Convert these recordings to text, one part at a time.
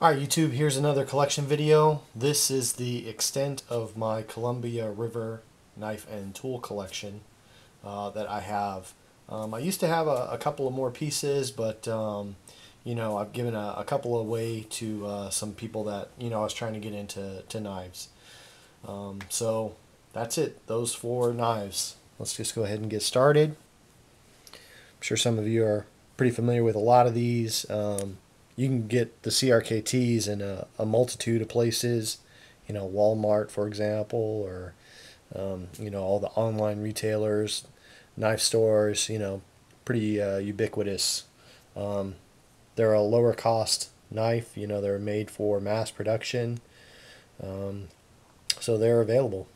Alright YouTube, here's another collection video. This is the extent of my Columbia River knife and tool collection that I have. I used to have a couple of more pieces, but I've given a couple away to some people that I was trying to get into knives. So that's it, those four knives. Let's just go ahead and get started. I'm sure some of you are pretty familiar with a lot of these. You can get the CRKTs in a multitude of places, Walmart, for example, or, all the online retailers, knife stores, pretty ubiquitous. They're a lower cost knife, they're made for mass production, so they're available.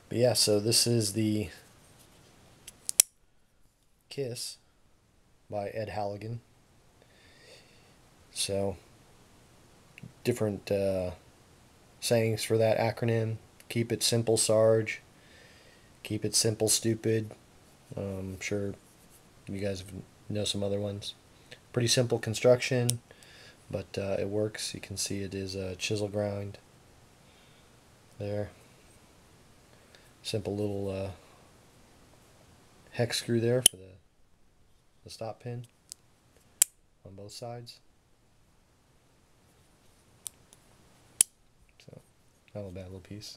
But yeah, so this is the K.I.S. by Ed Halligan. So, different sayings for that acronym. Keep it simple, Sarge. Keep it simple, stupid. I'm sure you guys know some other ones. Pretty simple construction, but it works. You can see it is a chisel grind there. Simple little hex screw there for the stop pin on both sides. So, not a bad little piece.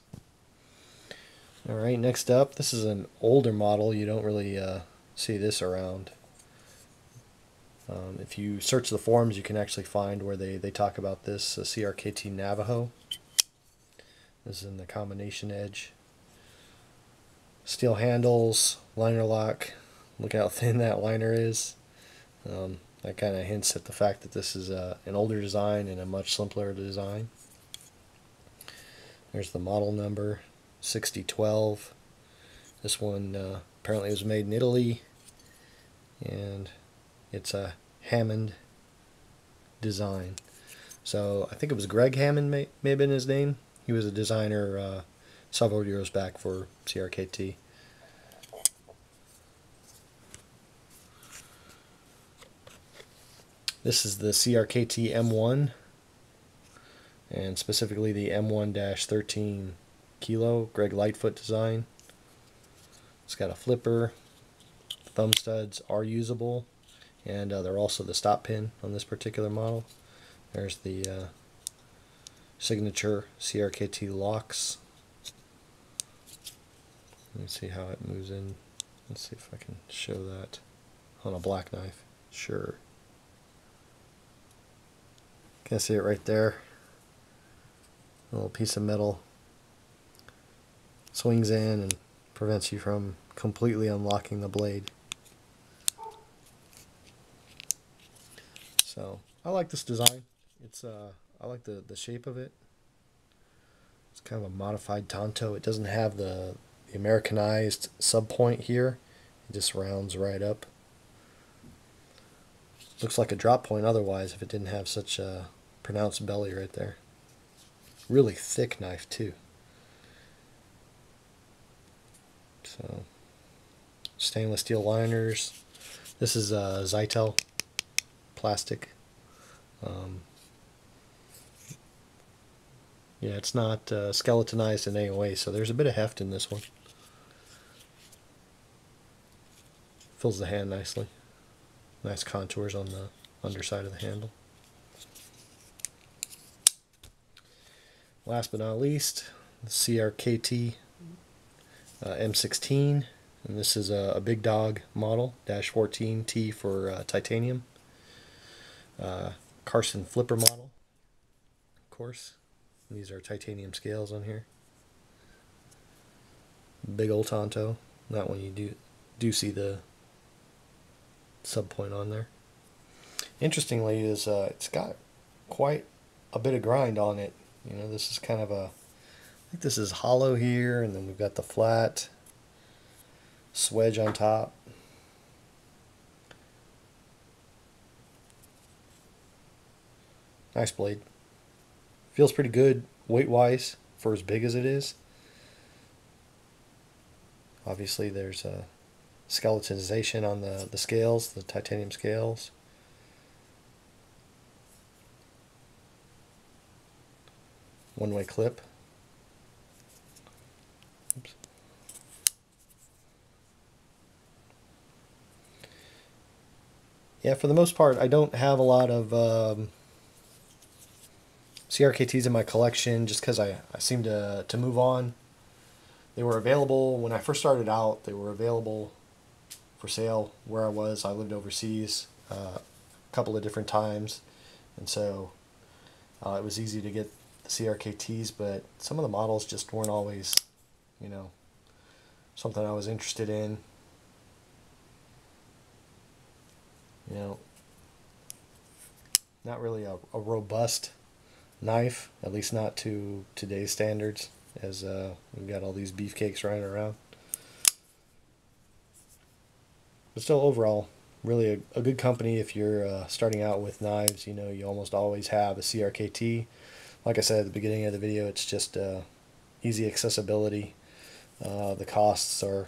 Alright, next up, this is an older model. You don't really see this around. If you search the forums, you can actually find where they talk about this CRKT Navajo. This is in the combination edge. Steel handles, liner lock. Look how thin that liner is. That kind of hints at the fact that this is an older design and a much simpler design. There's the model number, 6012. This one apparently was made in Italy, and it's a Hammond design. So I think it was Greg Hammond may have been his name. He was a designer several years back for CRKT. This is the CRKT M1, and specifically the M1-13 Kilo Greg Lightfoot design. It's got a flipper. Thumb studs are usable, and they're also the stop pin on this particular model. There's the signature CRKT locks. Let me see how it moves in. Let's see if I can show that on a black knife. Sure. Can I see it right there? A little piece of metal swings in and prevents you from completely unlocking the blade. So I like this design. It's I like the shape of it. It's kind of a modified tanto. It doesn't have the Americanized sub point here. It just rounds right up. Looks like a drop point otherwise if it didn't have such a pronounced belly right there. Really thick knife too. So, stainless steel liners. This is Zytel plastic. Yeah, it's not skeletonized in any way, so there's a bit of heft in this one. Fills the hand nicely. Nice contours on the underside of the handle. Last but not least, the CRKT M16, and this is a big dog model, -14T for titanium. Carson flipper model, of course. These are titanium scales on here. Big old tanto. That one you do see the sub point on there. Interestingly, is it's got quite a bit of grind on it. This is kind of I think this is hollow here, and then we've got the flat swedge on top. Nice blade. Feels pretty good weight-wise for as big as it is. Obviously there's a skeletonization on the scales, the titanium scales. one-way clip. Oops. Yeah, for the most part, I don't have a lot of CRKTs in my collection just because I seem to move on. They were available when I first started out. They were available for sale where I was. I lived overseas a couple of different times, and so it was easy to get the CRKTs, but some of the models just weren't always, you know, something I was interested in. You know, not really a robust knife, at least not to today's standards, as we've got all these beefcakes running around. But still, overall, really a good company if you're starting out with knives. You know, you almost always have a CRKT. Like I said at the beginning of the video, it's just easy accessibility. The costs are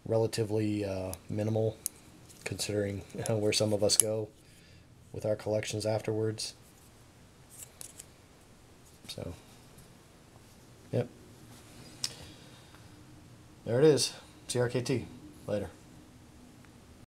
relatively minimal considering where some of us go with our collections afterwards. So, yep. There it is. CRKT. Later.